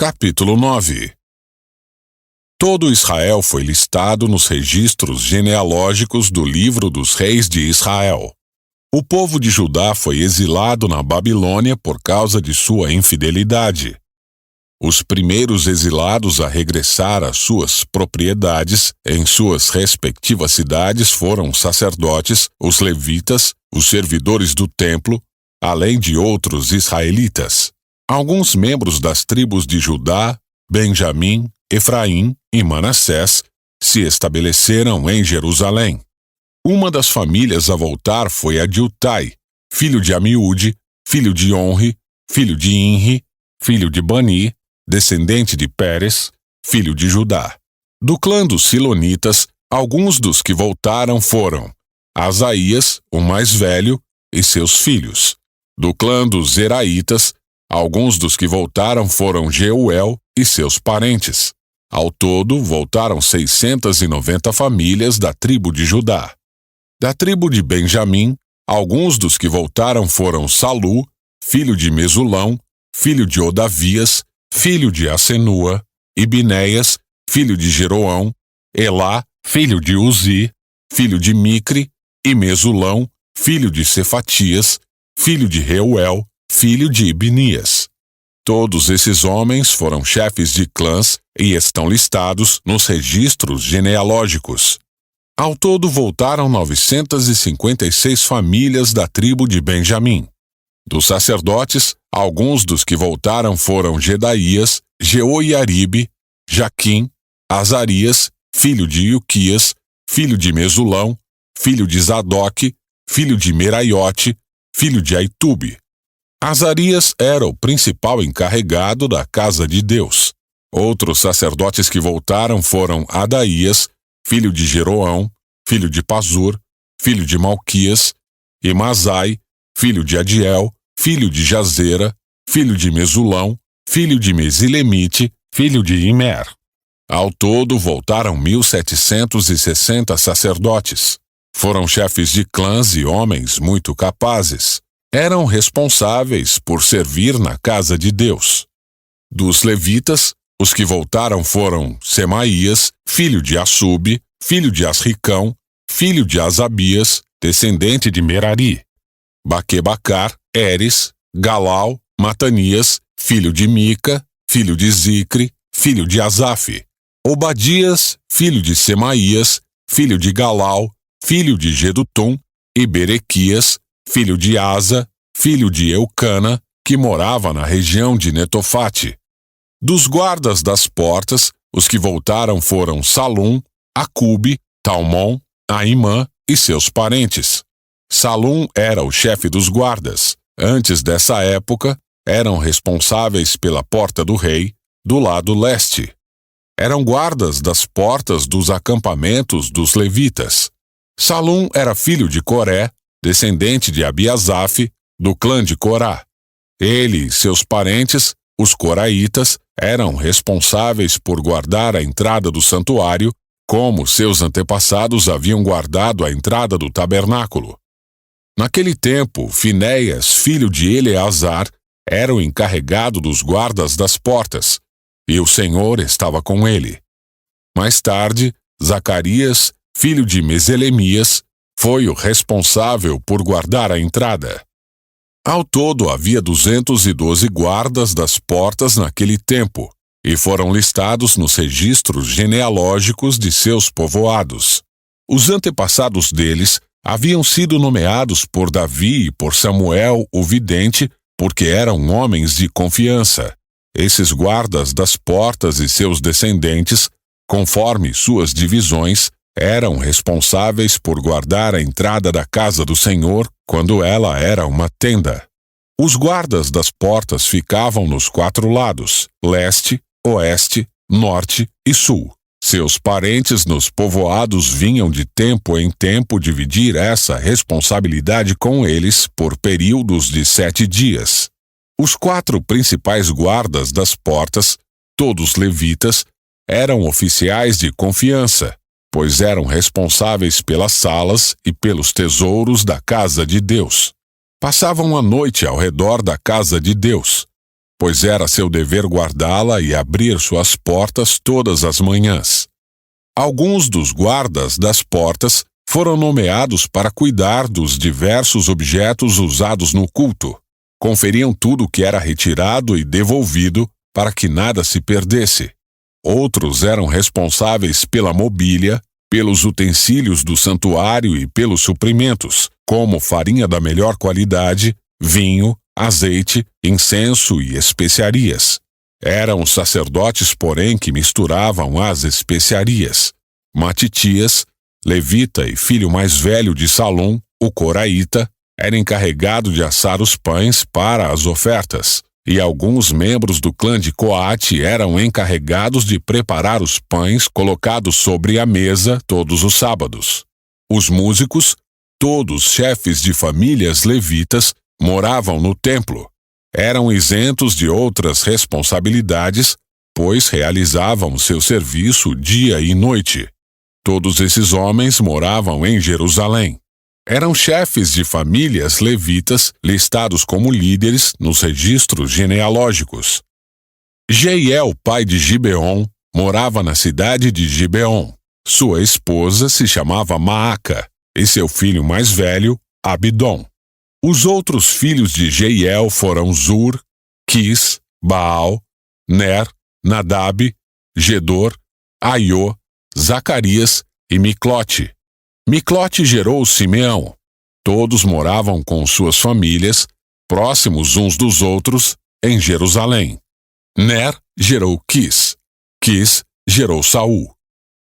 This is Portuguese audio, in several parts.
Capítulo 9. Todo Israel foi listado nos registros genealógicos do livro dos reis de Israel. O povo de Judá foi exilado na Babilônia por causa de sua infidelidade. Os primeiros exilados a regressar às suas propriedades em suas respectivas cidades foram os sacerdotes, os levitas, os servidores do templo, além de outros israelitas. Alguns membros das tribos de Judá, Benjamim, Efraim e Manassés se estabeleceram em Jerusalém. Uma das famílias a voltar foi a de Utai, filho de Amiúde, filho de Onri, filho de Inri, filho de Bani, descendente de Pérez, filho de Judá. Do clã dos Silonitas, alguns dos que voltaram foram Asaías, o mais velho, e seus filhos. Do clã dos Zeraitas, alguns dos que voltaram foram Jeuel e seus parentes. Ao todo, voltaram 690 famílias da tribo de Judá. Da tribo de Benjamim, alguns dos que voltaram foram Salu, filho de Mesulão, filho de Odavias, filho de Asenua, e Binéias, filho de Jeroão, Elá, filho de Uzi, filho de Micre, e Mesulão, filho de Cefatias, filho de Reuel, filho de Ibnias. Todos esses homens foram chefes de clãs e estão listados nos registros genealógicos. Ao todo voltaram 956 famílias da tribo de Benjamim. Dos sacerdotes, alguns dos que voltaram foram Jedaías, Jeoiaribe, Jaquim, Azarias, filho de Ilquias, filho de Mesulão, filho de Zadoque, filho de Meraiote, filho de Aitube. Azarias era o principal encarregado da casa de Deus. Outros sacerdotes que voltaram foram Adaías, filho de Jeroão, filho de Pazur, filho de Malquias, e Masai, filho de Adiel, filho de Jazera, filho de Mesulão, filho de Mesilemite, filho de Imer. Ao todo voltaram 1.760 sacerdotes. Foram chefes de clãs e homens muito capazes. Eram responsáveis por servir na casa de Deus. Dos levitas, os que voltaram foram Semaías, filho de Assub, filho de Asricão, filho de Asabias, descendente de Merari, Baquebacar, Eres, Galal, Matanias, filho de Mica, filho de Zicre, filho de Asaf, Obadias, filho de Semaías, filho de Galal, filho de Gedutum, e Berequias, filho de Asa, filho de Eucana, que morava na região de Netofate. Dos guardas das portas, os que voltaram foram Salum, Acube, Talmon, Aimã e seus parentes. Salum era o chefe dos guardas. Antes dessa época, eram responsáveis pela porta do rei, do lado leste. Eram guardas das portas dos acampamentos dos levitas. Salum era filho de Coré, descendente de Abiasaf, do clã de Corá. Ele e seus parentes, os coraitas, eram responsáveis por guardar a entrada do santuário, como seus antepassados haviam guardado a entrada do tabernáculo. Naquele tempo, Finéias, filho de Eleazar, era o encarregado dos guardas das portas, e o Senhor estava com ele. Mais tarde, Zacarias, filho de Meselemias, foi o responsável por guardar a entrada. Ao todo havia 212 guardas das portas naquele tempo, e foram listados nos registros genealógicos de seus povoados. Os antepassados deles haviam sido nomeados por Davi e por Samuel, o vidente, porque eram homens de confiança. Esses guardas das portas e seus descendentes, conforme suas divisões, eram responsáveis por guardar a entrada da casa do Senhor quando ela era uma tenda. Os guardas das portas ficavam nos 4 lados, leste, oeste, norte e sul. Seus parentes nos povoados vinham de tempo em tempo dividir essa responsabilidade com eles por períodos de 7 dias. Os 4 principais guardas das portas, todos levitas, eram oficiais de confiança, pois eram responsáveis pelas salas e pelos tesouros da casa de Deus. Passavam a noite ao redor da casa de Deus. pois era seu dever guardá-la e abrir suas portas todas as manhãs. Alguns dos guardas das portas foram nomeados para cuidar dos diversos objetos usados no culto. Conferiam tudo o que era retirado e devolvido para que nada se perdesse. Outros eram responsáveis pela mobília, pelos utensílios do santuário e pelos suprimentos, como farinha da melhor qualidade, vinho, azeite, incenso e especiarias. Eram os sacerdotes, porém, que misturavam as especiarias. Matitias, levita e filho mais velho de Salom, o coraíta, era encarregado de assar os pães para as ofertas, e alguns membros do clã de Coate eram encarregados de preparar os pães colocados sobre a mesa todos os sábados. Os músicos, todos chefes de famílias levitas, moravam no templo. Eram isentos de outras responsabilidades, pois realizavam seu serviço dia e noite. Todos esses homens moravam em Jerusalém. Eram chefes de famílias levitas listados como líderes nos registros genealógicos. Jeiel, pai de Gibeon, morava na cidade de Gibeon. Sua esposa se chamava Maaca e seu filho mais velho, Abidom. Os outros filhos de Jeiel foram Zur, Quis, Baal, Ner, Nadab, Gedor, Aiô, Zacarias e Miclote. Miclote gerou Simeão. Todos moravam com suas famílias, próximos uns dos outros, em Jerusalém. Ner gerou Quis. Quis gerou Saul.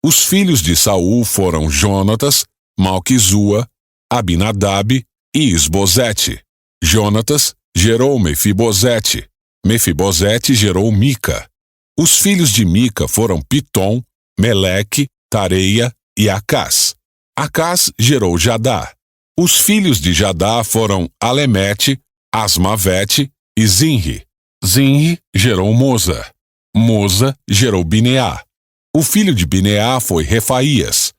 Os filhos de Saul foram Jonatas, Malquizua, Abinadab e Isbosete. Jonatas gerou Mefibosete. Mefibosete gerou Mica. Os filhos de Mica foram Pitom, Meleque, Tareia e Acás. Acás gerou Jadá. Os filhos de Jadá foram Alemete, Asmavete e Zinri. Zinri gerou Moza. Moza gerou Bineá. O filho de Bineá foi Refaías.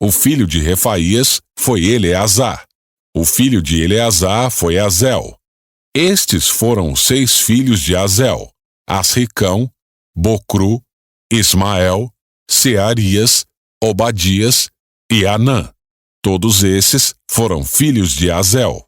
O filho de Refaías foi Eleazar. O filho de Eleazar foi Azel. Estes foram os 6 filhos de Azel: Asricão, Bocru, Ismael, Searias, Obadias e Anã. Todos esses foram filhos de Azel.